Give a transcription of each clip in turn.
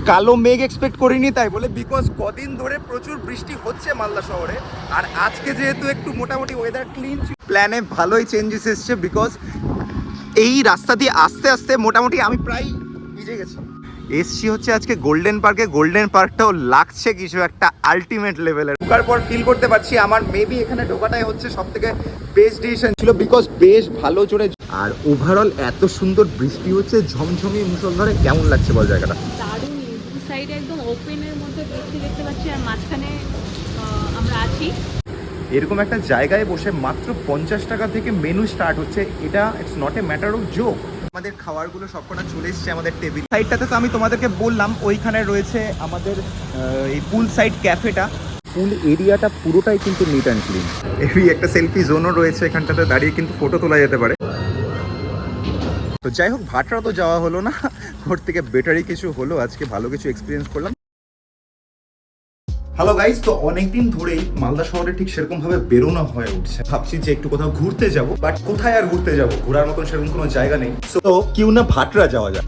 কালো মেঘ এক্সপেক্ট করিনি, তাই বলে বিকজ কদিন ধরে প্রচুর বৃষ্টি হচ্ছে মালদা শহরে। আর আজকে যেহেতু একটু মোটামুটি ওয়েদার ক্লিন, প্ল্যানে ভালোই চেঞ্জেস এসছে। বিকজ এই রাস্তা দিয়ে আস্তে আস্তে মোটামুটি আমি প্রায় ভিজে গেছি। এসছি হচ্ছে আজকে গোল্ডেন পার্কে। গোল্ডেন পার্কটাও লাগছে কিছু একটা আলটিমেট লেভেলের। ঢোকার পর ফিল করতে পারছি আমার মেবি এখানে ঢোকাটাই হচ্ছে সব থেকে বেস্ট ডিসিশন ছিল, বিকজ বেশ ভালো জোরে আর ওভারঅল এত সুন্দর বৃষ্টি হচ্ছে, ঝমঝমি মুষলধারে। কেমন লাগছে বল জায়গাটা? দারুণ, দু সাইডে একদম ওপেনের মধ্যে বৃষ্টি দেখতে পাচ্ছি আর মাঝখানে আমরা আছি। এরকম একটা জায়গায় বসে মাত্র 50 টাকা থেকে মেনু স্টার্ট হচ্ছে। এটা it's not a matter of joke. আমাদের খাবারগুলো সবকটা চলে এসছে আমাদের টেবিল সাইডটাতে। তো আমি তোমাদেরকে বললাম ওইখানে রয়েছে আমাদের এই পুল সাইড ক্যাফেটা। পুল এরিয়াটা পুরোটাই কিন্তু নিট অ্যান্ড ক্লিন। এই একটা সেলফি জোনও রয়েছে এখানটাতে, দাঁড়িয়ে কিন্তু ফটো তোলা যেতে পারে। তো যাই হোক, ভাটরা তো যাওয়া হলো না, ওর থেকে বেটারই কিছু হলো। আজকে ভালো কিছু এক্সপিরিয়েন্স করলাম। হ্যালো গাইস, তো অনেকদিন ধরেই মালদা শহরে ঠিক সেরকম ভাবে বেরোনো হয়ে উঠছে। ভাবছি যে একটু কোথাও ঘুরতে যাব, বাট কোথায় আর ঘুরতে যাব? ঘোরার মতন সেরকম কোনো জায়গা নেই। তো কিউ না ভাটরা যাওয়া যায়।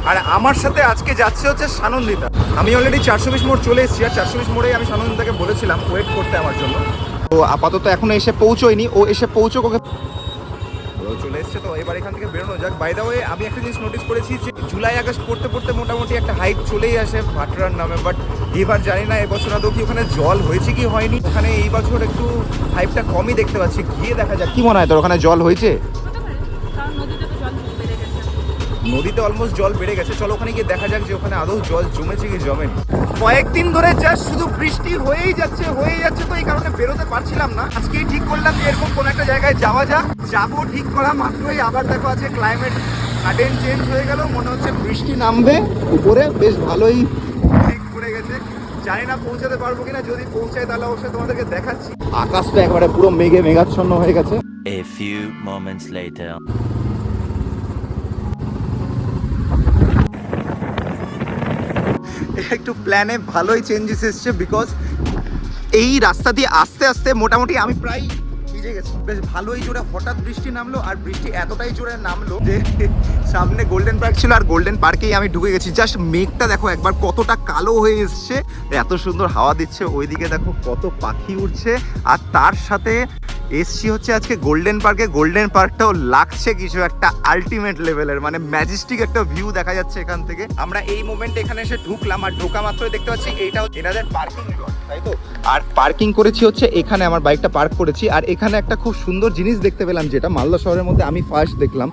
আর আমার সাথে আজকে যাচ্ছে হচ্ছে সানন্দিতা। আমি অলরেডি 420 মোড় চলে এসেছি, আর 420 মোড়ে আমি সানন্দিতাকে বলেছিলাম ওয়েট করতে আমার জন্য। তো আপাতত এখনো এসে পৌঁছোয়নি, ও এসে পৌঁছুক, ওকে চলে এসছে। তো এবার এখান থেকে বেরোনো যাক। বাই দ্য ওয়ে, আমি একটা জিনিস নোটিস করেছি যে জুলাই আগস্ট পড়তে পড়তে মোটামুটি একটা হাইপ চলেই আসে ভাটরার নামে। বাট এবার জানি না এবছর আদৌ কি ওখানে জল হয়েছে কি হয়নি। ওখানে এই বছর একটু হাইপটা কমই দেখতে পাচ্ছি। গিয়ে দেখা যাক। কি মনে হয় তোর, ওখানে জল হয়েছে? নদীতে অলমোস্ট জল বেড়ে গেছে। চলো ওখানে গিয়ে দেখা যাক যে ওখানে আদৌ জল জমেছে কি জমেনি। কয়েকদিন ধরে জাস্ট শুধু বৃষ্টি হয়েই যাচ্ছে। তো এই কারণে বেরোতে পারছিলাম না। আজকেই ঠিক করলাম যে এরকম কোনো একটা জায়গায় যাওয়া যাক। যাবো ঠিক করা মাত্রই আবার দেখো আছে ক্লাইমেট সাডেন চেঞ্জ হয়ে গেল। মনে হচ্ছে বৃষ্টি নামবে উপরে। বেশ ভালোই ঠিক করে গেছে। জানি না পৌঁছাতে পারবো কিনা। যদি পৌঁছায় তাহলে অবশ্যই তোমাদেরকে দেখাচ্ছি। আকাশটা একেবারে পুরো মেঘে মেঘাচ্ছন্ন হয়ে গেছে। A few moments later. একটু প্ল্যানে ভালোই চেঞ্জেস এসছে, বিকজ এই রাস্তা দিয়ে আস্তে আস্তে মোটামুটি আমি প্রায় ভিজে গেছি। বেশ ভালোই জোরে হঠাৎ বৃষ্টি নামলো, আর বৃষ্টি এতটাই জোরে নামলো যে সামনে গোল্ডেন পার্ক ছিল, আর গোল্ডেন পার্কেই আমি ঢুকে গেছি। জাস্ট মেঘটা দেখো একবার কতটা কালো হয়ে এসছে, এত সুন্দর হাওয়া দিচ্ছে। ওইদিকে দেখো কত পাখি উঠছে। আর তার সাথে এসছি হচ্ছে আজকে গোল্ডেন পার্কে। গোল্ডেন পার্কটাও লাগছে কিছু একটা আলটিমেট লেভেলের, মানে ম্যাজেস্টিক একটা ভিউ দেখা যাচ্ছে এখান থেকে। আমরা এই মোমেন্টে এখানে এসে ঢুকলাম, আর ঢোকা মাত্রই দেখতে পাচ্ছি এইটা এনাদের পার্কিং লট, তাই তো? আর পার্কিং করেছি হচ্ছে এখানে, আমার বাইকটা পার্ক করেছি। আর এখানে একটা খুব সুন্দর জিনিস দেখতে পেলাম, যেটা মালদা শহরের মধ্যে আমি ফার্স্ট দেখলাম।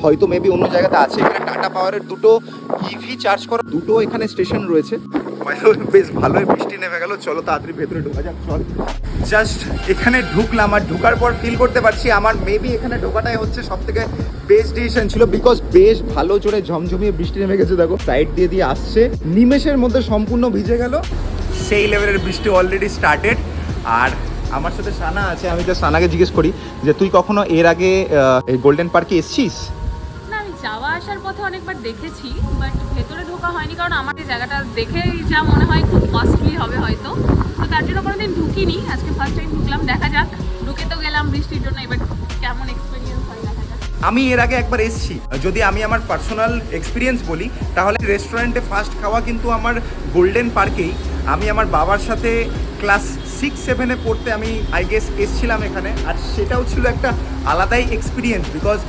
হয়তো মেবি অন্য জায়গাতে আছে। এখানে টাটা পাওয়ারের দুটো ইভি চার্জ করা দুটো এখানে স্টেশন রয়েছে। বেশ ভালোই বৃষ্টি নেমে গেল। চলো তাড়াতাড়ি ভেতরে ঢোকা যাক। চল, জাস্ট এখানে ঢুকলাম, আর ঢোকার পর ফিল করতে পারছি আমার মেবি এখানে ঢোকাটাই হচ্ছে সব থেকে বেস্ট ডিসিশন ছিল, বিকজ বেশ ভালো জোরে ঝমঝমিয়ে বৃষ্টি নেমে গেছে। দেখো সাইড দিয়ে আসছে, নিমেষের মধ্যে সম্পূর্ণ ভিজে গেল। সেই লেভেলের বৃষ্টি অলরেডি স্টার্টেড। আর আমার সাথে সানা আছে। আমি তো সানাকে জিজ্ঞেস করি যে তুই কখনো এর আগে এই গোল্ডেন পার্কে এসছিস? না, আমি যাওয়া আসার পথে অনেকবার দেখেছি, বাট ভেতরে ঢোকা হয়নি। কারণ আমার এই জায়গাটা দেখে যা মনে হয় খুব কস্টলি হবে হয়তো, তো তার জন্য কোনোদিন ঢুকিনি। আজকে ফার্স্ট টাইম ঢুকলাম, দেখা যাক। ঢুকে তো গেলাম বৃষ্টির জন্য, এবার কেমন এক্সপিরিয়েন্স হয় দেখা যাক। আমি এর আগে একবার এসেছি। যদি আমি আমার পার্সোনাল এক্সপিরিয়েন্স বলি, তাহলে রেস্টুরেন্টে ফার্স্ট খাওয়া কিন্তু আমার গোল্ডেন পার্কেই। আমি আমার বাবার সাথে ক্লাস 6-7-এ পড়তে আমি আই গেস এসেছিলাম এখানে। আর সেটাও ছিল একটা আলাদাই এক্সপিরিয়েন্স, বিকজ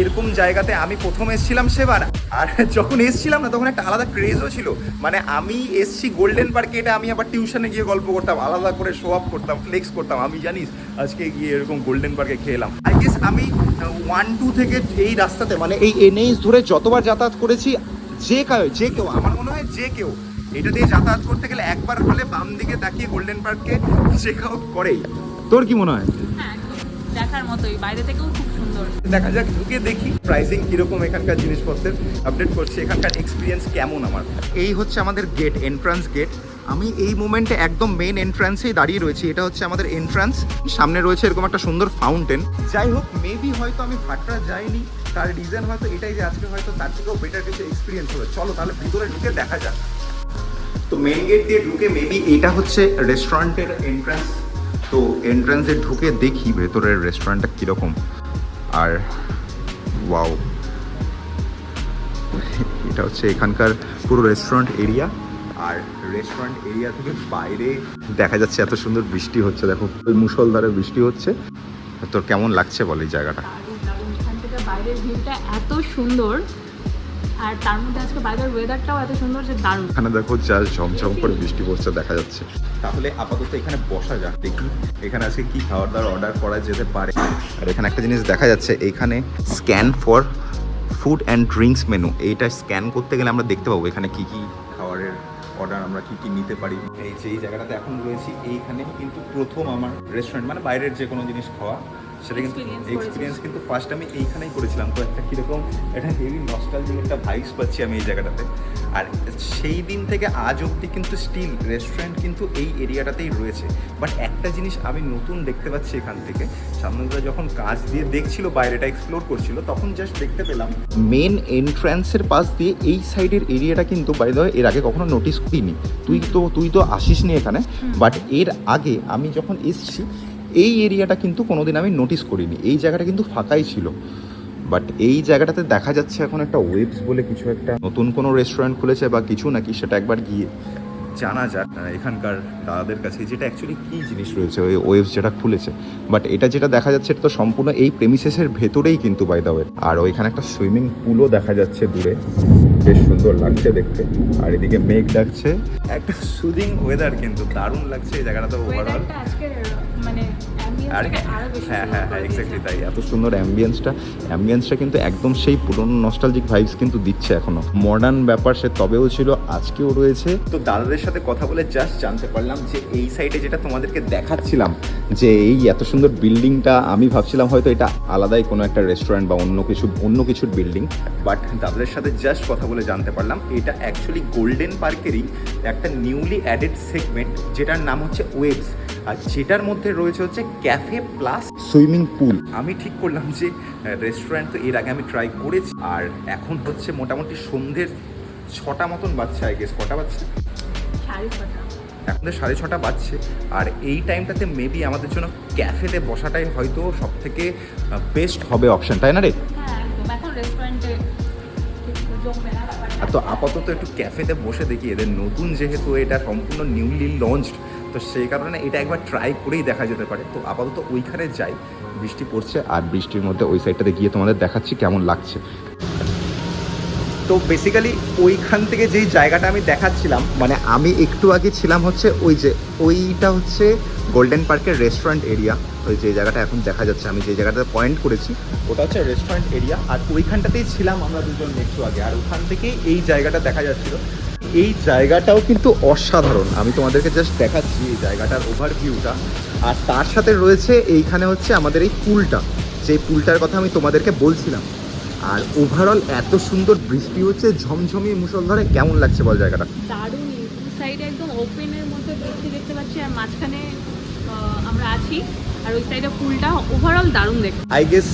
এরকম জায়গাতে আমি প্রথম এসেছিলাম সেবার। আর যখন এসেছিলাম না, তখন একটা আলাদা ক্রেজও ছিল। মানে আমি এসছি গোল্ডেন পার্কে, এটা আমি আবার টিউশনে গিয়ে গল্প করতাম, আলাদা করে শো আপ করতাম, ফ্লেক্স করতাম। আমি জানিস আজকে গিয়ে এরকম গোল্ডেন পার্কে খেলাম। আই গেস আমি 1-2 থেকে এই রাস্তাতে, মানে এই এনএইচ ধরে যতবার যাতায়াত করেছি, যে কেউ আমার মনে হয় যে কেউ এটা দিয়ে যাতায়াত করতে গেলে একবার হলে বাম দিকে তাকিয়ে গোল্ডেন পার্ককে চেক আউট করেই। তোর কি মনে হয়? হ্যাঁ, দেখার মতোই, বাইরে থেকেও খুব সুন্দর। দেখা যাক, ঢুকে দেখি প্রাইসিং কিরকম, এখানকার জিনিসপত্রের আপডেট করছি, এখানকার এক্সপিরিয়েন্স কেমন আমার। এই হচ্ছে আমাদের গেট, এন্ট্রান্স গেট। আমি এই মোমেন্টে একদম মেন এন্ট্রান্সেই দাঁড়িয়ে রয়েছি। এটা হচ্ছে আমাদের এন্ট্রান্স। সামনে রয়েছে এরকম একটা সুন্দর ফাউন্টেন। যাই হোক, মেবি হয়তো আমি ভাটরা যাইনি, তার রিজন হয়তো এটাই যে আজকে হয়তো তার থেকেও বেটার কিছু এক্সপিরিয়েন্স হবে। চলো তাহলে ভিতরে ঢুকে দেখা যাক। তো মেন গেট দিয়ে ঢুকে মেবি এটা হচ্ছে রেস্টুরেন্টের এন্ট্রান্স। তো এন্ট্রান্সে ঢুকে দেখি ভেতরের রেস্টুরেন্টটা কীরকম। আর ওয়াও, এটা হচ্ছে এখানকার পুরো রেস্টুরেন্ট এরিয়া। আর রেস্টুরেন্ট এরিয়া থেকে বাইরে দেখা যাচ্ছে এত সুন্দর বৃষ্টি হচ্ছে, দেখো ওই মুষলধারে বৃষ্টি হচ্ছে। তোর কেমন লাগছে বল এই জায়গাটা? দারুণ, এখান থেকে বাইরের ভিউটা এত সুন্দর, আর তার মধ্যে আজকে বাইরের ওয়েদারটাও এত সুন্দর যে দারুণ। এখানে দেখো যা ঝমঝম করে বৃষ্টি পড়ছে দেখা যাচ্ছে। তাহলে আপাতত এখানে বসা যাক, দেখি এখানে আজকে কি খাবার দাবার অর্ডার করা যেতে পারে। আর এখানে একটা জিনিস দেখা যাচ্ছে, এইখানে scan for food and drinks menu, এইটা স্ক্যান করতে গেলে আমরা দেখতে পাবো এখানে কি কি খাবারের অর্ডার আমরা কি কি নিতে পারি। এই যে এই জায়গাটাতে এখন রয়েছি, এইখানে কিন্তু প্রথম আমার রেস্টুরেন্ট মানে বাইরের যে কোনো জিনিস খাওয়া, সেটা কিন্তু এক্সপিরিয়েন্স কিন্তু ফার্স্ট আমি এইখানেই করেছিলাম। তো একটা কীরকম একটা হেভি নস্টালজিক একটা ভাইবস পাচ্ছি আমি এই জায়গাটাতে। আর সেই দিন থেকে আজ অবধি কিন্তু স্টিল রেস্টুরেন্ট কিন্তু এই এরিয়াটাতেই রয়েছে। বাট একটা জিনিস আমি নতুন দেখতে পাচ্ছি এখান থেকে, সামনেটা যখন কাজ দিয়ে দেখছিল বাইরেটা এক্সপ্লোর করছিল, তখন জাস্ট দেখতে পেলাম মেন এন্ট্রান্সের পাশ দিয়ে এই সাইডের এরিয়াটা কিন্তু বাইরে এর আগে কখনো নোটিস করিনি। তুই তো আসিসনি এখানে, বাট এর আগে আমি যখন এসছি এই এরিয়াটা কিন্তু কোনোদিন আমি নোটিস করিনি। এই জায়গাটা কিন্তু ফাঁকাই ছিল, বাট এই জায়গাটাতে দেখা যাচ্ছে এখন একটা ওয়েবস বলে কিছু একটা নতুন কোনো রেস্টুরেন্ট খুলেছে বা কিছু নাকি, সেটা একবার গিয়ে জানা যাক এখানকার দাদাদের কাছে, যেটা অ্যাকচুয়ালি কী জিনিস রয়েছে ওই ওয়েবস যেটা খুলেছে। বাট এটা যেটা দেখা যাচ্ছে এটা তো সম্পূর্ণ এই প্রেমিসেসের ভেতরেই কিন্তু বাই দ্য ওয়ে। আর ওইখানে একটা সুইমিং পুলও দেখা যাচ্ছে দূরে, বেশ সুন্দর লাগছে দেখতে। আর এদিকে মেঘ ডাকছে, একটা সুদিং ওয়েদার, কিন্তু দারুণ লাগছে এই জায়গাটা তো ওভারঅল। আর হ্যাঁ হ্যাঁ হ্যাঁ এক্স্যাক্টলি তাই, এত সুন্দর অ্যাম্বিয়েন্সটা কিন্তু একদম সেই পুরনো নস্টালজিক ভাইবস কিন্তু দিচ্ছে এখনো। মডার্ন ব্যাপার সে তবেও ছিল, আজকেও রয়েছে। তো দাদাদের সাথে কথা বলে জাস্ট জানতে পারলাম যে এই সাইডে যেটা তোমাদেরকে দেখাচ্ছিলাম, যে এই এত সুন্দর বিল্ডিংটা, আমি ভাবছিলাম হয়তো এটা আলাদাই কোনো একটা রেস্টুরেন্ট বা অন্য কিছুর বিল্ডিং। বাট দাদাদের সাথে জাস্ট কথা বলে জানতে পারলাম এটা অ্যাকচুয়ালি গোল্ডেন পার্কেরই একটা নিউলি অ্যাডেড সেগমেন্ট, যেটার নাম হচ্ছে ওয়েবস। আর যেটার মধ্যে রয়েছে হচ্ছে ক্যাফে প্লাস সুইমিং পুল। আমি ঠিক করলাম যে রেস্টুরেন্ট তো এর আগে আমি ট্রাই করেছি। আর এখন হচ্ছে মোটামুটি সন্ধ্যের 6টা মতন বাজছে, আই গেস কটা বাজছে, 6:30। এখন তো 6:30 বাজছে। আর এই টাইমটাতে মেবি আমাদের জন্য ক্যাফেতে বসাটাই হয়তো সব থেকে বেস্ট হবে অপশন, তাই না রে? হ্যাঁ একদম, এখন রেস্টুরেন্টে জমবে না ব্যাপারটা। তো আপাতত একটু ক্যাফেতে বসে দেখি, এদের নতুন যেহেতু এটা সম্পূর্ণ নিউলি লঞ্চড, তো সেই কারণে এটা একবার ট্রাই করেই দেখা যেতে পারে। তো আপাতত ওইখানে যাই, বৃষ্টি পড়ছে আর বৃষ্টির মধ্যে ওই সাইডটাতে গিয়ে তোমাদের দেখাচ্ছি কেমন লাগছে। তো বেসিক্যালি ওইখান থেকে যেই জায়গাটা আমি দেখাচ্ছিলাম, মানে আমি একটু আগে ছিলাম হচ্ছে ওইটা হচ্ছে গোল্ডেন পার্কের রেস্টুরেন্ট এরিয়া। ওই যে জায়গাটা এখন দেখা যাচ্ছে, আমি যে জায়গাটাতে পয়েন্ট করেছি ওটা হচ্ছে রেস্টুরেন্ট এরিয়া। আর ওইখানটাতেই ছিলাম আমরা দুজন একটু আগে, আর ওখান থেকেই এই জায়গাটা দেখা যাচ্ছিল। এই জায়গাটাও কিন্তু অসাধারণ, আমি তোমাদেরকে জাস্ট দেখাচ্ছি এই জায়গাটার ওভারভিউটা। আর তার সাথে রয়েছে এইখানে হচ্ছে আমাদের এই পুলটা, যে পুলটার কথা আমি তোমাদেরকে বলছিলাম। আর ওভারঅল এত সুন্দর বৃষ্টি হচ্ছে, ঝমঝমিয়ে মুষলধারে, কেমন লাগছে বল জায়গাটা? দারুণ, দু সাইডে একদম ওপেনের মধ্যে বৃষ্টি দেখতে পাচ্ছি, আর মাঝখানে আমরা আছি, আর ওই সাইডে পুলটা, ওভারঅল দারুণ দেখতে। আই গেস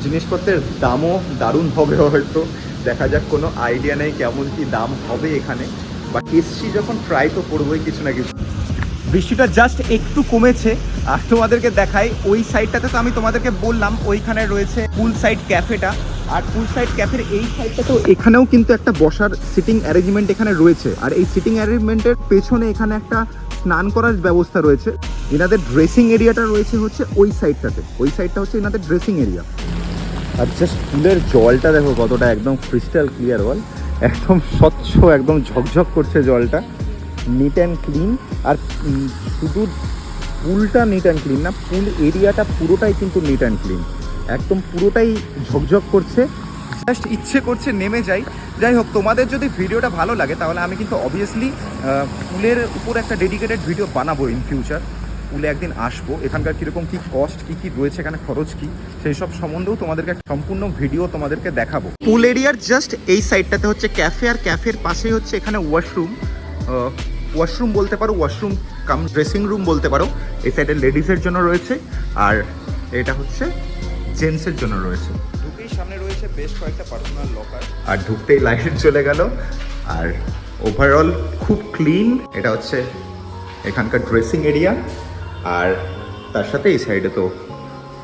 জিনিসপত্রের দামও দারুণ হবে হয়তো, দেখা যাক, কোনো আইডিয়া নেই কেমন কি দাম হবে এখানে। বাট এসছি যখন ট্রাই তো করবোই কিছু না কিছু। বৃষ্টিটা জাস্ট একটু কমেছে। আর তোমাদেরকে দেখাই ওই সাইডটাতে, তো আমি তোমাদেরকে বললাম ওইখানে রয়েছে পুল সাইড ক্যাফেটা। আর পুল সাইড ক্যাফের এই সাইডটা তো এখানেও কিন্তু একটা বসার সিটিং অ্যারেঞ্জমেন্ট এখানে রয়েছে। আর এই সিটিং অ্যারেঞ্জমেন্টের পেছনে এখানে একটা স্নান করার ব্যবস্থা রয়েছে। এনাদের ড্রেসিং এরিয়াটা রয়েছে হচ্ছে ওই সাইডটাতে, ওই সাইডটা হচ্ছে এনাদের ড্রেসিং এরিয়া। আর জাস্ট পুলের জলটা দেখো কতটা একদম ক্রিস্টাল ক্লিয়ার, বল একদম স্বচ্ছ, একদম ঝকঝক করছে জলটা, নিট অ্যান্ড ক্লিন। আর শুধু পুলটা নিট অ্যান্ড ক্লিন না, পুল এরিয়াটা পুরোটাই কিন্তু নিট অ্যান্ড ক্লিন, একদম পুরোটাই ঝকঝক করছে। জাস্ট ইচ্ছে করছে নেমে যাই। যাই হোক, তোমাদের যদি ভিডিওটা ভালো লাগে তাহলে আমি কিন্তু অবভিয়াসলি পুলের উপর একটা ডেডিকেটেড ভিডিও বানাবো ইন ফিউচার। পুলে একদিন আসবো, এখানকার কীরকম কী কস্ট, কী কী রয়েছে এখানে, খরচ কী, সেই সব সম্বন্ধেও তোমাদেরকে সম্পূর্ণ ভিডিও তোমাদেরকে দেখাবো। পুল এরিয়ার জাস্ট এই সাইডটাতে হচ্ছে ক্যাফে, আর ক্যাফের পাশেই হচ্ছে এখানে ওয়াশরুম বলতে পারো, ওয়াশরুম কাম ড্রেসিং রুম বলতে পারো। এই সাইডে লেডিসের জন্য রয়েছে, আর এটা হচ্ছে জেন্টসের জন্য রয়েছে। ঢুকেই সামনে রয়েছে বেশ কয়েকটা পার্সোনাল লকার, আর ঢুকতেই লাইট চলে গেল। আর ওভারঅল খুব ক্লিন। এটা হচ্ছে এখানকার ড্রেসিং এরিয়া, আর তার সাথে এই সাইডে তো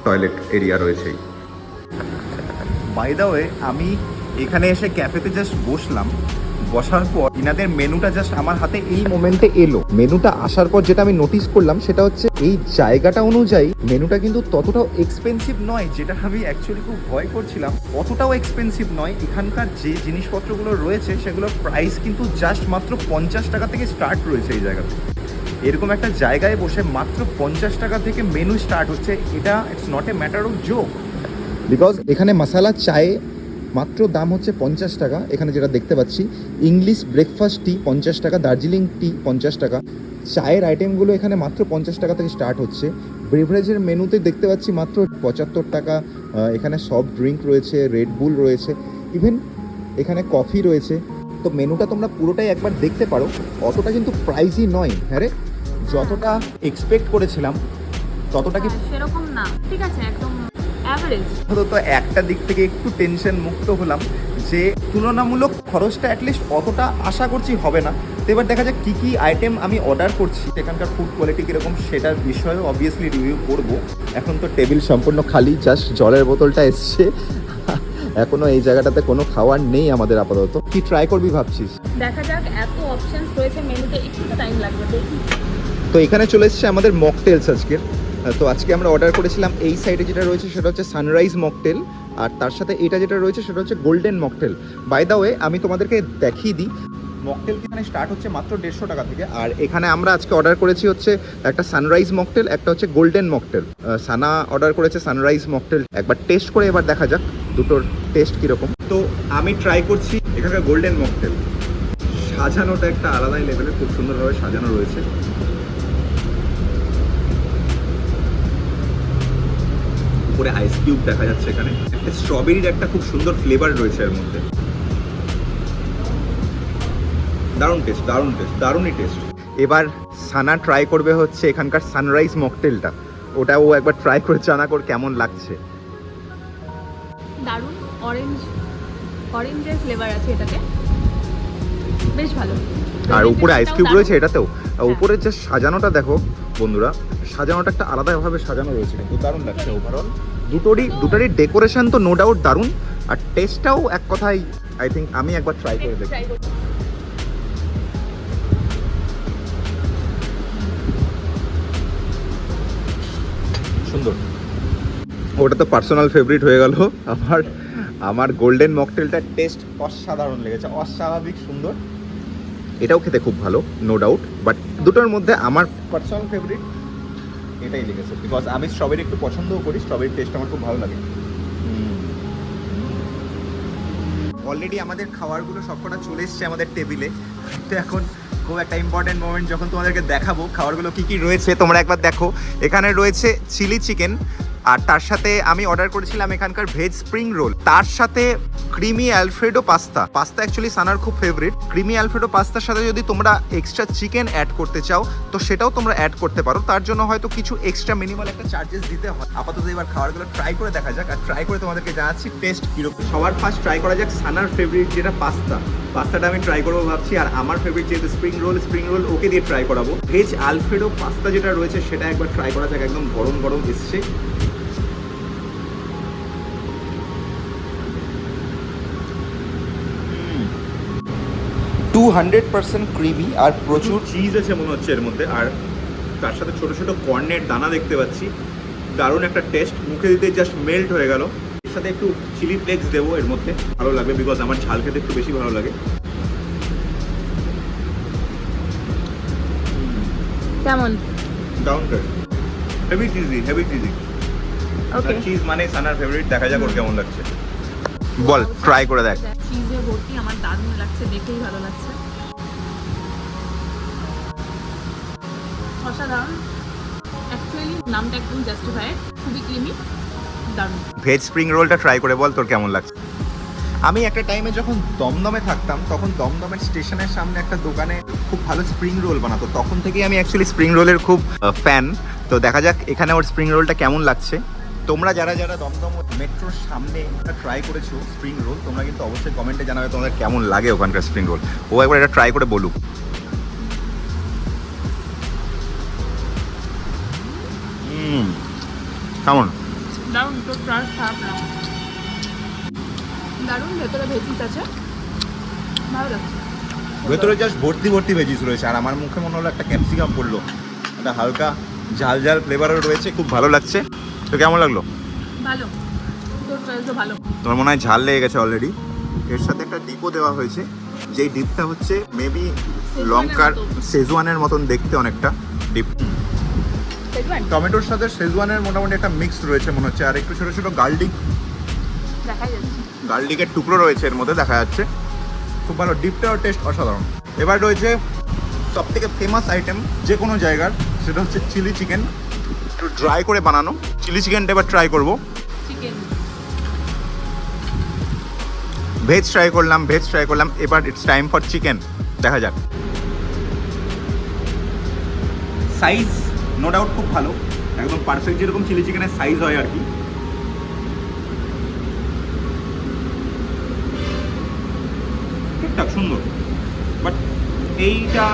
টয়লেট এরিয়া রয়েছেই। বাই দ্য ওয়ে, আমি এখানে এসে ক্যাফেতে জাস্ট বসলাম, বসার পর ইনাদের মেনুটা জাস্ট আমার হাতে এই মোমেন্টে এলো। মেনুটা আসার পর যেটা আমি নোটিস করলাম সেটা হচ্ছে এই জায়গাটা অনুযায়ী মেনুটা কিন্তু ততটাও এক্সপেন্সিভ নয়, যেটা আমি অ্যাকচুয়ালি খুব ভয় করছিলাম। অতটাও এক্সপেন্সিভ নয়। এখানকার যে জিনিসপত্রগুলো রয়েছে সেগুলোর প্রাইস কিন্তু জাস্ট মাত্র 50 টাকা থেকে স্টার্ট রয়েছে এই জায়গাতে। এরকম একটা জায়গায় বসে মাত্র 50 টাকা থেকে মেনু স্টার্ট হচ্ছে, এটা it's not a matter of joke. Because এখানে মশালা চায়ে মাত্র দাম হচ্ছে 50 টাকা। এখানে যেটা দেখতে পাচ্ছি ইংলিশ ব্রেকফাস্ট টি 50 টাকা, দার্জিলিং টি 50 টাকা। চায়ের আইটেমগুলো এখানে মাত্র 50 টাকা থেকে স্টার্ট হচ্ছে। বেভারেজের মেনুতে দেখতে পাচ্ছি মাত্র 75 টাকা। এখানে সফট ড্রিঙ্ক রয়েছে, রেড বুল রয়েছে, ইভেন এখানে কফি রয়েছে। তো মেনুটা তোমরা পুরোটাই একবার দেখতে পারো, অতটা কিন্তু প্রাইসই নয়। হ্যাঁ রে, যতটা এক্সপেক্ট করেছিলাম ততটা কি সেরকম না, ঠিক আছে, একদম অ্যাভারেজ। তো একটা দিক থেকে একটু টেনশন মুক্ত হলাম যে তুলনামূলক খরচটা অ্যাটলিস্ট অতটা আশা করছি হবে না। তো এবার দেখা যাক কী কী আইটেম আমি অর্ডার করছি, এখানকার ফুড কোয়ালিটি কীরকম সেটার বিষয়েও অবভিয়াসলি রিভিউ করব। এখন তো টেবিল সম্পূর্ণ খালি, জাস্ট জলের বোতলটা এসছে। এখনো এই জায়গাটাতে কোনো খাবার নেই আমাদের আপাতত। কি ট্রাই করবি ভাবছিস? দেখা যাক, এত অপশনস রয়েছে মেনুতে, একটু তো টাইম লাগবে, দেখি। তো এখানে চলে এসছে আমাদের মকটেলস আজকের। তো আজকে আমরা অর্ডার করেছিলাম এই সাইডে যেটা রয়েছে সেটা হচ্ছে সানরাইজ মকটেল, আর তার সাথে এটা যেটা রয়েছে সেটা হচ্ছে golden mocktail. By the way আমি তোমাদেরকে দেখিয়ে দিই, মকটেল এখানে স্টার্ট হচ্ছে মাত্র 150 টাকা থেকে। আর এখানে আমরা আজকে অর্ডার করেছি হচ্ছে একটা সানরাইজ মকটেল, একটা হচ্ছে গোল্ডেন মকটেল। সানা অর্ডার করেছে সানরাইজ মকটেল। একবার টেস্ট করে এবার দেখা যাক দুটোর টেস্ট কীরকম। তো আমি ট্রাই করছি এখানকার গোল্ডেন মকটেল। সাজানোটা একটা আলাদাই লেভেলের, খুব সুন্দরভাবে সাজানো রয়েছে। উপরে আইস কিউব দেখা যাচ্ছে, এখানে স্ট্রবেরির একটা খুব সুন্দর ফ্লেভার রয়েছে এর মধ্যে। দারুণ টেস্ট, দারুণ টেস্ট, দারুণই টেস্ট। এবার সানা ট্রাই করবে হচ্ছে এখানকার সানরাইজ মকটেলটা, ওটা ও একবার ট্রাই করে জানা কর কেমন লাগছে। দারুণ, অরেঞ্জের ফ্লেভার আছে এটাতে, বেশ ভালো। আর উপরে আইস কিউব রয়েছে এটাতেও। হ্যাঁ। উপরে যে সাজানোটা দেখো বন্ধুরা, সাজানোটা একটা আলাদাভাবে সাজানো রয়েছে, কিন্তু দারুণ লাগছে ওভারঅল। দুটোরই ডেকোরেশন তো নো ডাউট দারুণ, আর টেস্টটাও এক কথায় আই থিঙ্ক আমি একবার ট্রাই করে দেখি। সুন্দর, ওটা তো পার্সোনাল ফেভারিট হয়ে গেল। আমার গোল্ডেন মকটেলটার টেস্ট অসাধারণ লেগেছে, অস্বাভাবিক সুন্দর। এটাও খেতে খুব ভালো নো ডাউট, বাট দুটোর মধ্যে আমার পার্সোনাল ফেভারিট এটাই লেগেছে, বিকজ আমি স্ট্রবেরি একটু পছন্দও করি। স্ট্রবেরির টেস্ট আমার খুব ভালো লাগে। অলরেডি আমাদের খাবারগুলো সবকটা চলে এসছে আমাদের টেবিলে। তো এখন খুব একটা ইম্পর্টেন্ট মোমেন্ট, যখন তোমাদেরকে দেখাবো খাবারগুলো কী কী রয়েছে। তোমরা একবার দেখো, এখানে রয়েছে চিলি চিকেন, আর তার সাথে আমি অর্ডার করেছিলাম এখানকার ভেজ স্প্রিং রোল, তার সাথে creamy alfredo pasta. Pasta actually সানার খুব ফেভারিট। ক্রিমি অ্যালফ্রেডো পাস্তার সাথে যদি তোমরা এক্সট্রা চিকেন অ্যাড করতে চাও তো সেটাও তোমরা অ্যাড করতে পারো, তার জন্য হয়তো কিছু এক্সট্রা মিনিমাল একটা চার্জেস দিতে হয়। আপাতত এবার খাবারগুলো ট্রাই করে দেখা যাক, আর ট্রাই করে তোমাদেরকে জানাচ্ছি টেস্ট কীরকম। সবার ফার্স্ট ট্রাই করা যাক সানার ফেভারিট যেটা পাস্তাটা আমি ট্রাই করবো ভাবছি। আর আমার ফেভারিট যেহেতু স্প্রিং রোল ওকে দিয়ে ট্রাই করাবো। ভেজ আলফ্রেডো পাস্তা যেটা রয়েছে সেটা একবার ট্রাই করা যাক, একদম গরম গরম এসছে। টু 100% ক্রিমি, আর প্রচুর চিজ আছে মনে হচ্ছে এর মধ্যে, আর তার সাথে ছোটো ছোটো কর্নের দানা দেখতে পাচ্ছি। দারুণ একটা টেস্ট, মুখে দিতে জাস্ট মেল্ট হয়ে গেল। এর সাথে একটু চিলি ফ্লেক্স দেবো এর মধ্যে, ভালো লাগবে, বিকজ আমার ঝাল খেতে একটু বেশি ভালো লাগে। কেমন? দারুণ টেস্ট, হেভি চিজি। ওকে, চিজ মানে সানার ফেভারিট। দেখা যাক ওর কেমন লাগছে, বল ট্রাই করে দেখ। চিজে ভর্তি, আমার দারুণ লাগছে, দেখেই ভালো লাগছে, অসাধারণ। অ্যাকচুয়ালি নামটা একদম জাস্টিফাইড, খুবই ক্রিমি, দারুণ। ভেজ স্প্রিং রোলটা ট্রাই করে বল তোর কেমন লাগছে। আমি একটা টাইমে যখন দমদমে থাকতাম তখন দমদমের স্টেশনের সামনে একটা দোকানে খুব ভালো স্প্রিং রোল বানাতো, তখন থেকেই আমি অ্যাকচুয়ালি স্প্রিং রোলের খুব ফ্যান। তো দেখা যাক এখানে ওর স্প্রিং রোলটা কেমন লাগছে। তোমরা যারা দমদম মেট্রোর সামনে ট্রাই করেছো স্প্রিং রোল, তোমরা কিন্তু অবশ্যই কমেন্টে জানাবে তোমাদের কেমন লাগে ওখানকার স্প্রিং রোল। ও একবার এটা ট্রাই করে বলুক। কেমন? দারুণ, তো ট্রাই খারাপ না, দারুণ, ভেতরে ভেজিস আছে, ভালো লাগছে। ভেতরে জাস্ট ভর্তি ভর্তি ভেজিস রয়েছে, আর আমার মুখে মনে হলো একটা ক্যাপসিকাম পড়লো, একটা হালকা ঝাল ঝাল ফ্লেভারও রয়েছে, খুব ভালো লাগছে। তো কেমন লাগলো? ভালো, তোর চয়েসও ভালো। তোমার মনে হয় ঝাল লেগে গেছে অলরেডি। এর সাথে একটা ডিপও দেওয়া হয়েছে, যেই ডিপটা হচ্ছে মেবি লঙ্কার শেজওয়ানের মতন দেখতে অনেকটা ডিপ। টমেটোর সাথে শেজওয়ানের মোটামুটি একটা মিক্স রয়েছে মনে হচ্ছে, আর একটু ছোটো ছোটো গার্লিক, দেখা যাচ্ছে গার্লিকের টুকরো রয়েছে এর মধ্যে, দেখা যাচ্ছে। খুব ভালো, ডিপটাও টেস্ট অসাধারণ। এবার রয়েছে সব থেকে ফেমাস আইটেম যে কোনো জায়গার, সেটা হচ্ছে চিলি চিকেন, একটু ড্রাই করে বানানো চিলি চিকেনটা এবার ট্রাই করবো। চিকেন ভেজ ট্রাই করলাম, এবার ইটস টাইম ফর চিকেন। দেখা যাক। সাইজ নো ডাউট খুব ভালো, একদম পারফেক্ট যেরকম চিলি চিকেনের সাইজ হয় আর কি। ঠিকঠাক সুন্দর, বাট এইটা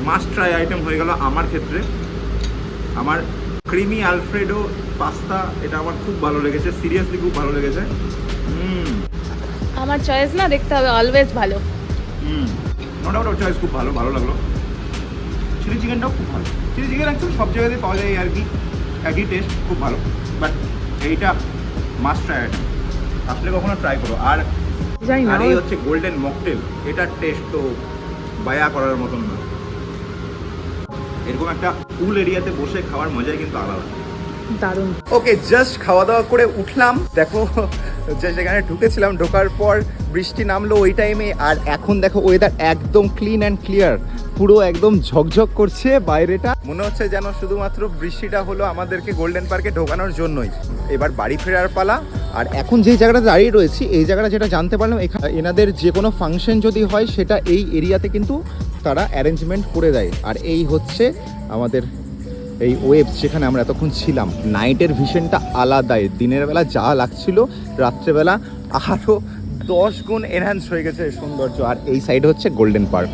মাস্ট ট্রাই আইটেম হয়ে গেল আমার ক্ষেত্রে। আমার ক্রিমি আলফ্রেডো পাস্তা, এটা আমার খুব ভালো লেগেছে, সিরিয়াসলি খুব ভালো লেগেছে। আমার চয়েস না, দেখতে হবে, অলওয়েজ ভালো। নো ডাউট ওর চয়েস খুব ভালো লাগলো। চিলি চিকেনটাও খুব ভালো, চিলি চিকেন অ্যাকচুয়ালি সব জায়গাতেই পাওয়া যায় আর কি, একই টেস্ট, খুব ভালো। বাট এইটা মাস্ট ট্রাই আইটেম, আসলে কখনো ট্রাই করো। আর এই হচ্ছে গোল্ডেন মকটেল, এটার টেস্ট তো বায়া করার মতন না। এরকম একটা কুল এরিয়াতে বসে খাওয়ার মজাই কিন্তু আলাদা, দারুণ। ওকে, জাস্ট খাওয়া দাওয়া করে উঠলাম, দেখো যে যেখানে ঢুকেছিলাম, ঢোকার পর বৃষ্টি নামলো ওই টাইমে, আর এখন দেখো ওয়েদার একদম ক্লিন অ্যান্ড ক্লিয়ার, পুরো একদম ঝকঝক করছে বাইরেটা। মনে হচ্ছে যেন শুধুমাত্র বৃষ্টিটা হলো আমাদেরকে গোল্ডেন পার্কে ঢোকানোর জন্যই। এবার বাড়ি ফেরার পালা। আর এখন যেই জায়গাটা দাঁড়িয়ে রয়েছি, এই জায়গাটা যেটা জানতে পারলাম, এখানে এনাদের যে কোনো ফাংশন যদি হয় সেটা এই এরিয়াতে কিন্তু তারা অ্যারেঞ্জমেন্ট করে দেয়। আর এই হচ্ছে আমাদের এই ওয়েবস, যেখানে আমরা এতক্ষণ ছিলাম। নাইটের ভিশনটা আলাদাই, দিনের বেলা যা লাগছিল রাত্রেবেলা আরও 10 গুণ এনহ্যান্স হয়ে গেছে সৌন্দর্য। আর এই সাইড হচ্ছে গোল্ডেন পার্ক।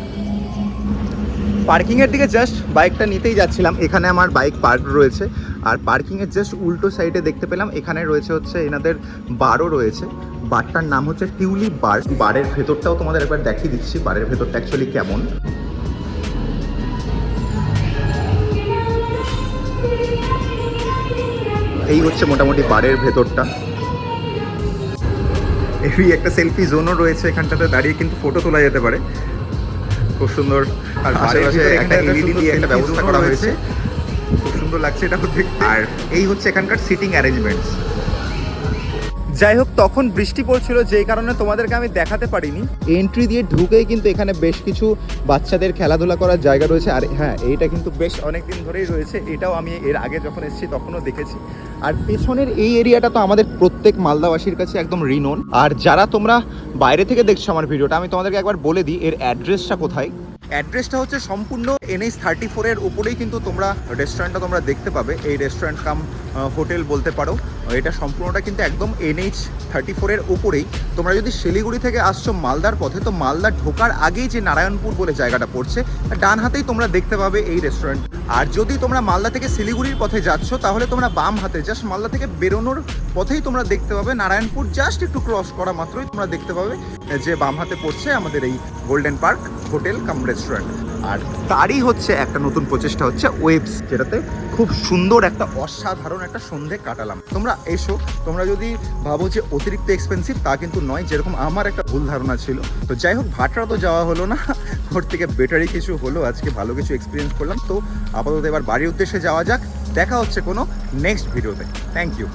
পার্কিংয়ের দিকে জাস্ট বাইকটা নিতেই যাচ্ছিলাম, এখানে আমার বাইক পার্ক রয়েছে, আর পার্কিংয়ের জাস্ট উল্টো সাইডে দেখতে পেলাম এখানে রয়েছে হচ্ছে এনাদের বারও রয়েছে। বারটার নাম হচ্ছে টিউলিপ বার। বারের ভেতরটাও তোমাদের একবার দেখিয়ে দিচ্ছি, বারের ভেতরটা অ্যাকচুয়ালি কেমন। এই হচ্ছে মোটামুটি বারের ভেতরটা। এই একটা সেলফি জোনও রয়েছে এখানটাতে, দাঁড়িয়ে কিন্তু ফটো তোলা যেতে পারে, খুব সুন্দর। আর আশেপাশে একটা এলইডি দিয়ে একটা ব্যবস্থা করা হয়েছে, খুব সুন্দর লাগছে এটা দেখতে। আর এই হচ্ছে এখানকার সিটিং অ্যারেঞ্জমেন্টস। যাই হোক, তখন বৃষ্টি পড়ছিল, যেই কারণে তোমাদেরকে আমি দেখাতে পারিনি। এন্ট্রি দিয়ে ঢুকেই কিন্তু এখানে বেশ কিছু বাচ্চাদের খেলাধুলা করার জায়গা রয়েছে। আর হ্যাঁ, এইটা কিন্তু বেশ অনেক দিন ধরেই রয়েছে, এটাও আমি এর আগে যখন এসেছি তখনও দেখেছি। আর পেছনের এই এরিয়াটা তো আমাদের প্রত্যেক মালদাবাসীর কাছে একদম রিনোন। আর যারা তোমরা বাইরে থেকে দেখছো আমার ভিডিওটা, আমি তোমাদেরকে একবার বলে দিই এর অ্যাড্রেসটা কোথায়। অ্যাড্রেসটা হচ্ছে সম্পূর্ণ NH34-এর উপরেই কিন্তু তোমরা রেস্টুরেন্টটা তোমরা দেখতে পাবে। এই রেস্টুরেন্ট কাম হোটেল বলতে পারো, এটা সম্পূর্ণটা কিন্তু একদম NH34-এর উপরেই। তোমরা যদি শিলিগুড়ি থেকে আসছো মালদার পথে, তো মালদা ঢোকার আগেই যে নারায়ণপুর বলে জায়গাটা পড়ছে, ডান হাতেই তোমরা দেখতে পাবে এই রেস্টুরেন্ট। আর যদি তোমরা মালদা থেকে শিলিগুড়ির পথে যাচ্ছ, তাহলে তোমরা বাম হাতে জাস্ট মালদা থেকে বেরোনোর পথেই তোমরা দেখতে পাবে নারায়ণপুর, জাস্ট একটু ক্রস করা মাত্রই তোমরা দেখতে পাবে যে বাম হাতে পড়ছে আমাদের এই Golden Park hotel cum restaurant. আর তারই হচ্ছে একটা নতুন প্রচেষ্টা হচ্ছে ওয়েবস, যেটাতে খুব সুন্দর একটা অসাধারণ একটা সন্ধে কাটালাম। তোমরা এসো, তোমরা যদি ভাবো যে অতিরিক্ত এক্সপেন্সিভ, তা কিন্তু নয়, যেরকম আমার একটা ভুল ধারণা ছিল। তো যাই হোক, ভাটরা তো যাওয়া হলো না, ওর থেকে বেটারই কিছু হলো, আজকে ভালো কিছু এক্সপিরিয়েন্স করলাম। তো আপাতত এবার বাড়ির উদ্দেশ্যে যাওয়া যাক, দেখা হচ্ছে কোনো নেক্সট ভিডিওতে। Thank you.